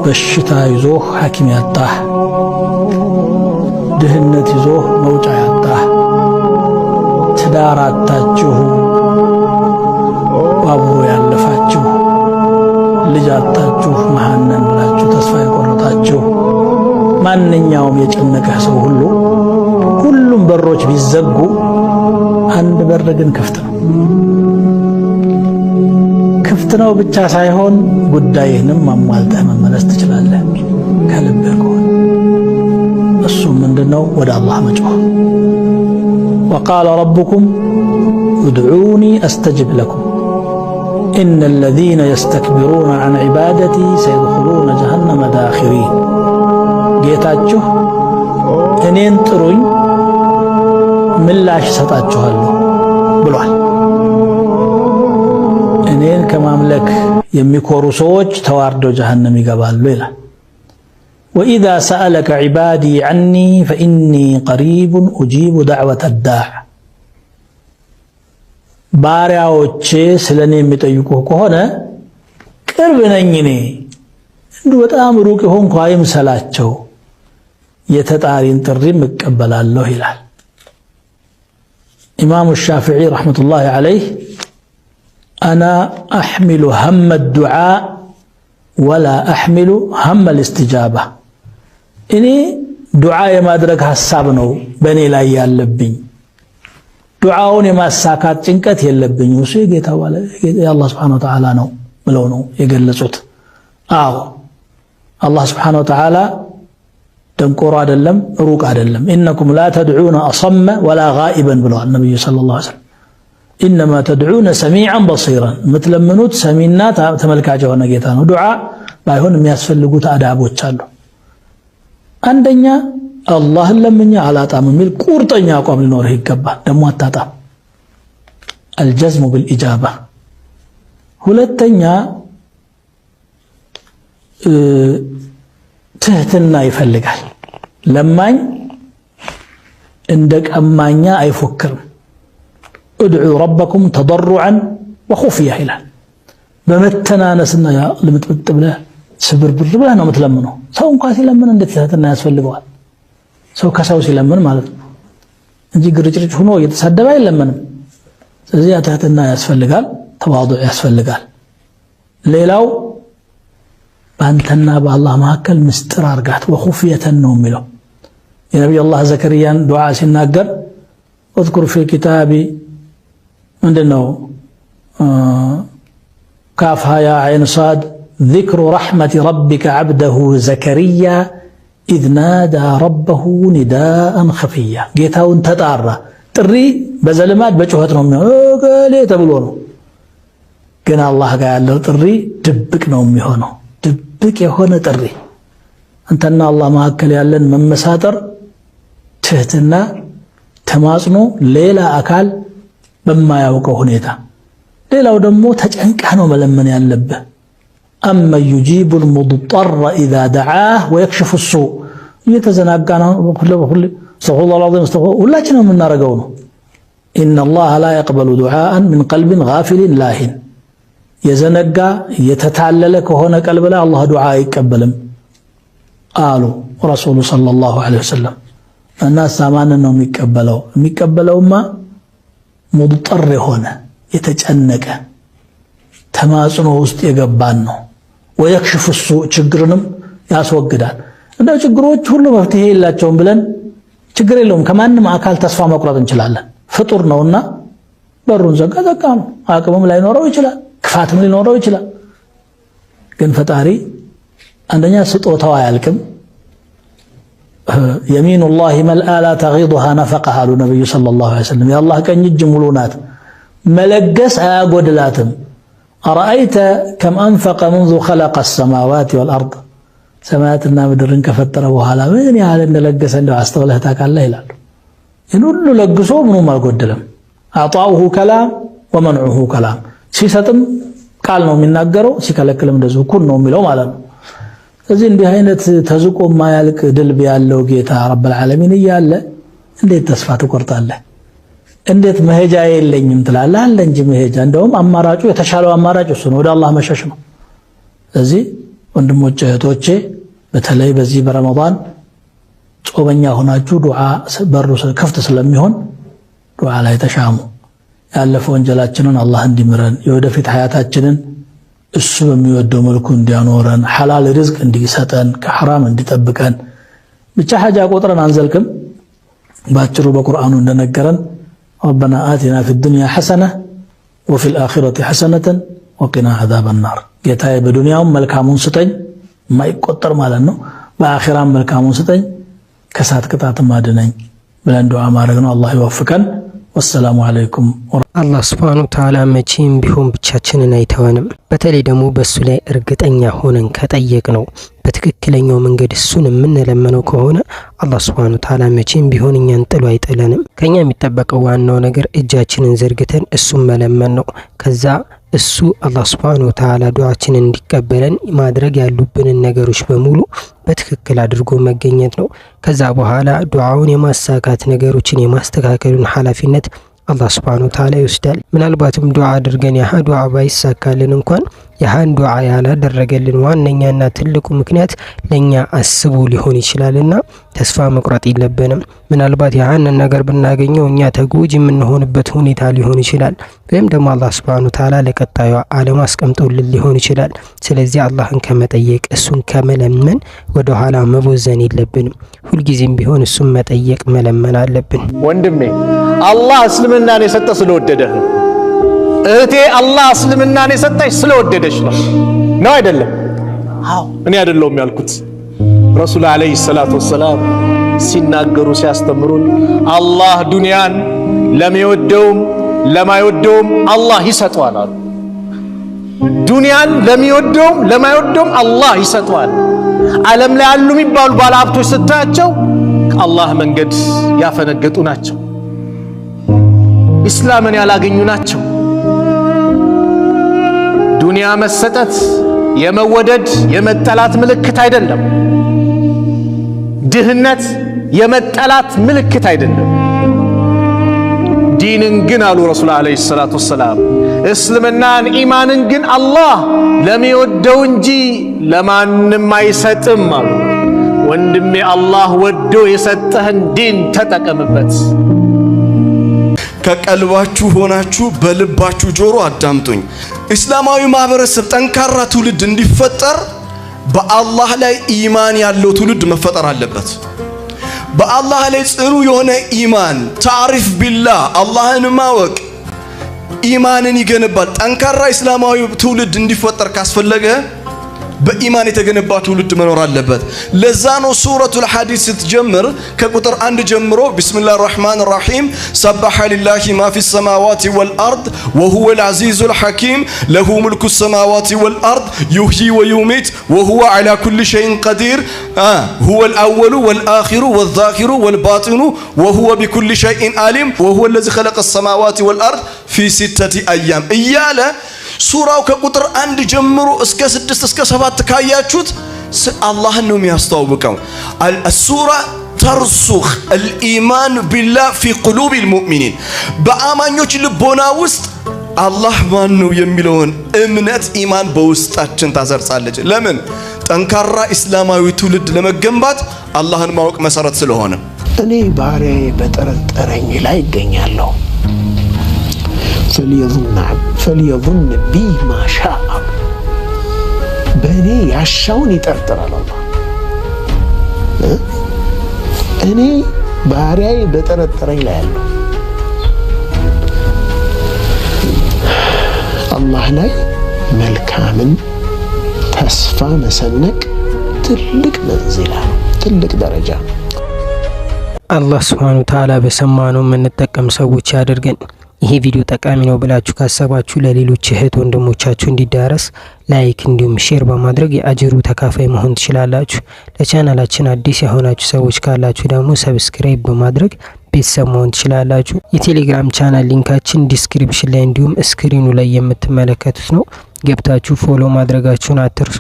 በሽታ ይዞህ ሐኪም ያጣህ፣ ድህነት ይዞህ መውጫ ያጣህ፣ ትዳር አጣችሁ ባቡሩ ያለፋችሁ፣ ልጅ አጣችሁ መሐነን ብላችሁ ተስፋ የቆረጣችሁ፣ ማንኛውም የጨነቀህ ሰው ሁሉ ሁሉም በሮች ቢዘጉ አንድ በር ግን ክፍት ነው። ክፍት ነው ብቻ ሳይሆን ጉዳይህንም ማሟልተህ መመለስ ትችላለህ ከልብህ ከሆነ። እሱም ምንድነው? ወደ አላህ መጮህ። ወቃለ ረቡኩም ادعوني استجب لكم ان الذين يستكبرون عن عبادتي سيدخلون جهنم داخرين። ጌታችሁ እኔን ጥሩኝ ምላሽ ሰጣችኋለሁ ብሏል። እኔን ከማምለክ የሚኮሩ ሰዎች ተዋርደው ጀሃነም ይገባሉ ይላል። وإذا سألك عبادي عني فإني قريب أجيب دعوة الداع። ባሪያዎቼ ስለኔ የሚጠይቁህ ከሆነ ቅርብ ነኝ እኔ፣ እንዲሁ በጣም ሩቅ ሆንኩ አይምሰላቸው፣ የተጣሪን ጥሪም እቀበላለሁ ይላል። ኢማሙ ሻፊዒ ረሕመቱላሂ ዐለይህ አና አሕሚሉ ሀመ ዱዓ ወላ አሕሚሉ ሀመ ልእስትጃባ። እኔ ዱዓ የማድረግ ሐሳብ ነው በእኔ ላይ ያለብኝ፣ ዱዓውን የማሳካት ጭንቀት የለብኝም። እሱ የጌታ ባለ የአላህ ሱብሓነሁ ወተዓላ ነው ብለው ነው የገለጹት። አዎ አላህ ሱብሓነሁ ወተዓላ ደንቆሮ አይደለም፣ ሩቅ አይደለም። ኢነኩም ላ ተድዑነ አሰመ ወላ ጋኢበን ብለዋል ነብዩ ሰለላሁ ዐለይሂ ወሰለም። ኢነማ ተድዑነ ሰሚዐን በሲራን፣ የምትለምኑት ሰሚና ተመልካች የሆነ ጌታ ነው። ዱዓ ባይሆን የሚያስፈልጉት አዳቦች አሉ። አንደኛ አላህን ለምኜ አላጣም የሚል ቁርጠኛ አቋም ሊኖርህ ይገባል። ደግሞ አታጣም፣ አልጀዝሙ ብልኢጃባ። ሁለተኛ ትህትና ይፈልጋል። ለማኝ እንደ ቀማኛ አይፎክርም። ادعوا ربكم تضرعا وخفية ይላል። በመተናነስና ለምጥጥ ብለህ ስብርብር ብለህ ነው የምትለምነው። ሰው እንኳን ሲለምን እንዴት ትህትና ያስፈልገዋል? ሰው ከሰው ሲለምን ማለት ነው እንጂ ግርጭርጭ ሆኖ እየተሳደበ አይለምንም። ስለዚህ ትህትና ያስፈልጋል፣ ተዋዱዕ ያስፈልጋል። ሌላው በአንተና በአላህ መካከል ምስጢር አርጋት ወኹፍየተን ነው የሚለው የነብዩ አላህ ዘከርያን ዱዓ ሲናገር اذكر في الكتاب ምንድነው ካፍሃ ያ ዐይን ሷድ ذكر رحمة ربك عبده زكريا إذ نادى ربه نداء خفيا። ጌታውን ተጣራ። ጥሪ በዘልማት በጩኸት ነው የሚሆነው ተብሎ ነው፣ ግን አላህ ጋር ያለው ጥሪ ድብቅ ነው የሚሆነው። ድብቅ የሆነ ጥሪ አንተና አላህ መካከል ያለን መመሳጠር፣ ትህትና፣ ተማጽኖ ሌላ አካል በማያውቀው ሁኔታ። ሌላው ደግሞ ተጨንቀህ ነው መለመን ያለብህ። አመ ዩጂቡ ልሙضጠረ ኢዛ ደዓህ ወየክሽፉ ሱእ። እየተዘናጋ ነው ሁላችንም የምናደርገው ነው። ኢነላህ ላ የቅበሉ ዱዓአን ምን ቀልብን ጋፊልን ላሂን። የዘነጋ የተታለለ ከሆነ ቀልብ ላይ አላህ ዱዓ አይቀበልም አሉ ረሱሉ ሰለላሁ ዐለይሂ ወሰለም። እና ሳማንን ነው የሚቀበለው? የሚቀበለውማ ሙضጠር የሆነ የተጨነቀ ተማጽኖ ውስጥ የገባን ነው። ወየክሽፉ ሱእ፣ ችግርንም ያስወግዳል። እንደው ችግሮች ሁሉ መፍትሄ የላቸውም ብለን ችግር የለውም ከማንም አካል ተስፋ መቁረጥ እንችላለን። ፍጡር ነውና በሩን ዘጋ ነው። አቅምም ላይኖረው ይችላል፣ ክፋትም ሊኖረው ይችላል። ግን ፈጣሪ አንደኛ ስጦታው አያልቅም። የሚኑላሂ መልአ ላ ተጊዱሃ ነፈቀሃ አሉ ነብዩ ሰለላሁ ዐለይሂ ወሰለም። የአላህ ቀኝ እጅ ሙሉ ናት፣ መለገስ አያጎድላትም። አረአይተ ከም አንፈቀ منذ خلق السماوات والأرض። ሰማያትና ምድርን ከፈጠረ በኋላ ምን ያህል እንደለገሰ እንደው አስተውለህ ታውቃለህ ይላሉ። ይህን ሁሉ ለግሶ ምንም አልጎደለም። አጣኡሁ ከላም ወመንዑሁ ከላም። ሲሰጥም ቃል ነው የሚናገረው፣ ሲከለክልም እንደዚሁ ኩን ነው የሚለው ማለት ነው። ስለዚህ እንዲህ አይነት ተዝቆ ማያልቅ ድልብ ያለው ጌታ ረብል ዓለሚን እያለ እንዴት ተስፋ ትቆርጣለህ? እንዴት መሄጃ የለኝም ትላለህ? አለ እንጂ መሄጃ። እንደውም አማራጩ የተሻለው አማራጭ እሱ ነው፣ ወደ አላህ መሸሽ ነው። ስለዚህ ወንድሞቼ እህቶቼ በተለይ በዚህ በረመዳን ጾመኛ ሆናችሁ ዱዓ በሩ ክፍት ስለሚሆን ዱዓ ላይ ተሻሙ። ያለፈ ወንጀላችንን አላህ እንዲምረን የወደፊት ሐያታችንን እሱ በሚወደው መልኩ እንዲያኖረን ሐላል ሪዝቅ እንዲሰጠን ከሐራም እንዲጠብቀን ብቻ ሐጃ ቆጥረን አንዘልቅም። ባጭሩ በቁርአኑ እንደነገረን ربنا آتنا في الدنيا حسنة وفي الآخرة حسنة وقنا عذاب النار ጌታዬ በዱንያውም መልካሙን ስጠኝ ማይቆጠር ማለት ነው በአኺራም መልካሙን ስጠኝ ከሳት ቅጣት ማድነኝ ብለን ዱዓ ማድረግ ነው። አላህ ይወፍቀን። ወሰላሙ አለይኩም። አላህ ሱብሓነሁ ወተዓላ መቼም ቢሆን ብቻችንን አይተወንም። በተለይ ደግሞ በሱ ላይ እርግጠኛ ሆነን ከጠየቅ ነው በትክክለኛው መንገድ እሱን የምንለመነው ከሆነ አላህ ሱብሓነሁ ወተዓላ መቼም ቢሆን እኛን ጥሎ አይጥለንም። ከኛ የሚጠበቀው ዋናው ነገር እጃችንን ዘርግተን እሱን መለመን ነው። ከዛ እሱ አላህ ሱብሓነሁ ወተዓላ ዱዓችንን እንዲቀበለን ማድረግ ያሉብንን ነገሮች በሙሉ በትክክል አድርጎ መገኘት ነው። ከዛ በኋላ ዱዓውን የማሳካት ነገሮችን የማስተካከሉን ኃላፊነት አላህ ሱብሓነሁ ወተዓላ ይወስዳል። ምናልባትም ዱዓ አድርገን ያህ ዱዓ ባይሳካልን እንኳን ያህን ዱዓ ያላደረገልን ዋነኛና ትልቁ ምክንያት ለኛ አስቡ ሊሆን ይችላልና ተስፋ መቁረጥ የለብንም። ምናልባት ያህንን ነገር ብናገኘው እኛ ተጎጂ የምንሆንበት ሁኔታ ሊሆን ይችላል፣ ወይም ደግሞ አላህ ሱብሓነሁ ወተዓላ ለቀጣዩ ዓለም አስቀምጦልን ሊሆን ይችላል። ስለዚህ አላህን ከመጠየቅ እሱን ከመለመን ወደ ኋላ መቦዘን የለብንም። ሁልጊዜም ቢሆን እሱን መጠየቅ መለመን አለብን። ወንድሜ አላህ እስልምናን የሰጠ ስለወደደህ ነው። እህቴ አላህ እስልምናን የሰጠች ስለወደደች ነው አይደለም? አዎ እኔ አይደለሁም ያልኩት። ረሱል አለይሂ ሰላቱ ወሰላም ሲናገሩ ሲያስተምሩን አላህ ዱንያን ለሚወደውም ለማይወደውም አላህ ይሰጠዋል አሉ። ዱንያን ለሚወደውም ለማይወደውም አላህ ይሰጠዋል። ዓለም ላይ ያሉ የሚባሉ ባለሀብቶች ስታያቸው ከአላህ መንገድ ያፈነገጡ ናቸው። ኢስላምን ያላገኙ ናቸው። ዱንያ መሰጠት የመወደድ የመጠላት ምልክት አይደለም። ድህነት የመጠላት ምልክት አይደለም። ዲንን ግን አሉ ረሱል አለይሂ ሰላቱ ወሰላም እስልምናን ኢማንን ግን አላህ ለሚወደው እንጂ ለማንም አይሰጥም አሉ። ወንድሜ አላህ ወዶ የሰጠህን ዲን ተጠቀምበት። ከቀልባችሁ ሆናችሁ በልባችሁ ጆሮ አዳምጡኝ። እስላማዊ ማህበረሰብ ጠንካራ ትውልድ እንዲፈጠር በአላህ ላይ ኢማን ያለው ትውልድ መፈጠር አለበት። በአላህ ላይ ጽኑ የሆነ ኢማን ታሪፍ ቢላህ አላህን ማወቅ ኢማንን ይገነባል። ጠንካራ እስላማዊ ትውልድ እንዲፈጠር ካስፈለገ በኢማን የተገነባ ትውልድ መኖር አለበት። ለዛ ነው ሱረቱል ሐዲድ ስትጀምር ከቁጥር 1 ጀምሮ ቢስሚላሂር ረህማኒር ረሂም ሰበሐ ሊላሂ ማ ፊስ ሰማዋቲ ወልአርድ ወሁወል ዐዚዙል ሐኪም ለሁ ሙልኩ ሰማዋቲ ወልአርድ ዩህዪ ወዩሚት ወሁወ ዐላ ኩሊ ሸይኢን ቀዲር ሁወል አወሉ ወልአኺሩ ወዛሂሩ ወልባጢኑ ወሁወ ቢኩሊ ሸይኢን ዓሊም ወሁወ ለዚ ኸለቀ ሰማዋቲ ወልአርድ ፊ ሲተቲ አያም እያለ ሱራው ከቁጥር 1 ጀምሮ እስከ 6 እስከ 7 ካያችሁት አላህን ነው የሚያስተዋውቀው። አልሱራ ተርሱኽ አልኢማን ቢላህ ፊ ቁሉቢል ሙእሚኒን በአማኞች ልቦና ውስጥ አላህ ማን ነው የሚለውን እምነት ኢማን በውስጣችን ታሰርጻለች። ለምን? ጠንካራ እስላማዊ ትውልድ ለመገንባት አላህን ማወቅ መሰረት ስለሆነ። እኔ ባሪያዬ በጠረጠረኝ ላይ ይገኛለሁ فليظن بي ما شاء በእኔ ያሻውን ይጠርጥራል አላህ። እኔ ባሪያዬ በጠረጠረኝ ላይ ያለው አላህ ላይ መልካምን ተስፋ መሰነቅ ትልቅ መንዚላ ነው፣ ትልቅ ደረጃ ነው። አላህ ሱብሓነሁ ወተዓላ በሰማነው የምንጠቀም ሰዎች ያድርገን። ይሄ ቪዲዮ ጠቃሚ ነው ብላችሁ ካሰባችሁ ለሌሎች እህት ወንድሞቻችሁ እንዲዳረስ ላይክ እንዲሁም ሼር በማድረግ የአጅሩ ተካፋይ መሆን ትችላላችሁ። ለቻናላችን አዲስ የሆናችሁ ሰዎች ካላችሁ ደግሞ ሰብስክራይብ በማድረግ ቤተሰብ መሆን ትችላላችሁ። የቴሌግራም ቻናል ሊንካችን ዲስክሪፕሽን ላይ እንዲሁም ስክሪኑ ላይ የምትመለከቱት ነው። ገብታችሁ ፎሎ ማድረጋችሁን አትርሱ።